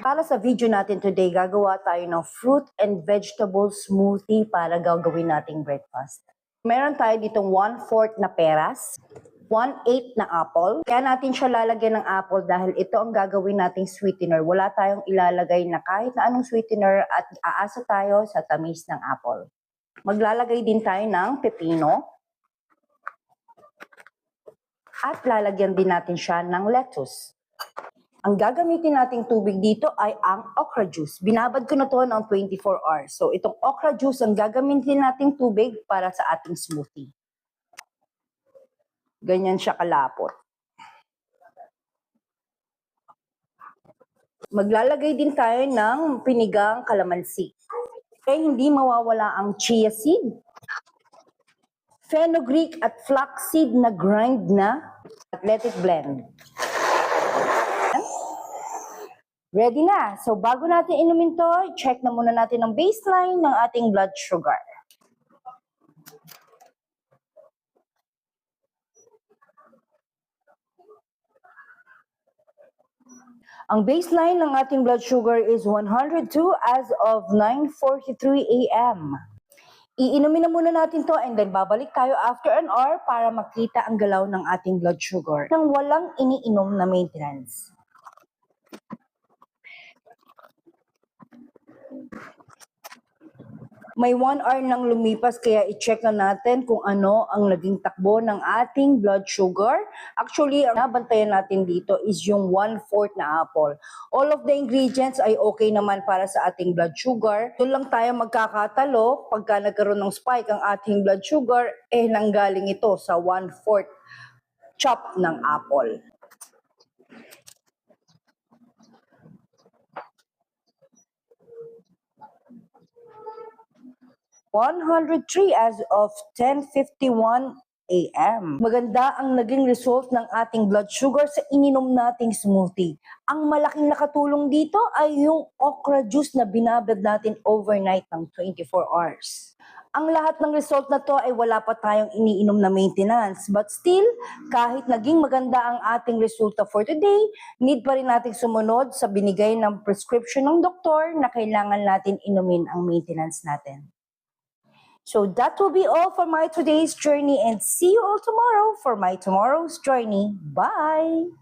Para sa video natin today, gagawa tayo ng fruit and vegetable smoothie para gagawin nating breakfast. Meron tayo ditong 1/4 na peras, 1/8 na apple. Kaya natin siya lalagyan ng apple dahil ito ang gagawin nating sweetener. Wala tayong ilalagay na kahit na anong sweetener at aasa tayo sa tamis ng apple. Maglalagay din tayo ng pepino. At lalagyan din natin siya ng lettuce. Ang gagamitin nating tubig dito ay ang okra juice. Binabad ko na to ng 24 hours. So itong okra juice ang gagamitin nating tubig para sa ating smoothie. Ganyan siya kalapot. Maglalagay din tayo ng pinigang kalamansi. Kaya hindi mawawala ang chia seed, fenugreek at flaxseed na grind na at let it blend. Ready na. So bago natin inumin to, check na muna natin ang baseline ng ating blood sugar. Ang baseline ng ating blood sugar is 102 as of 9:43 a.m. Iinumin na muna natin to and then babalik tayo after an hour para makita ang galaw ng ating blood sugar nang walang iniinom na maintenance. May 1 hour nang lumipas kaya i-check na natin kung ano ang naging takbo ng ating blood sugar. Actually, ang nabantayan natin dito is yung 1/4 na apple. All of the ingredients ay okay naman para sa ating blood sugar. Doon lang tayo magkakatalo pagka nagkaroon ng spike ang ating blood sugar, nanggaling ito sa 1/4 chop ng apple. (103 as of 10:51 a.m. Maganda ang naging result ng ating blood sugar sa ininom nating smoothie. Ang malaking nakatulong dito ay yung okra juice na binabad natin overnight ng 24 hours. Ang lahat ng result na to ay wala pa tayong iniinom na maintenance. But still, kahit naging maganda ang ating resulta for today, need pa rin nating sumunod sa binigay ng prescription ng doktor na kailangan natin inumin ang maintenance natin. So that will be all for my today's journey and see you all tomorrow for my tomorrow's journey. Bye!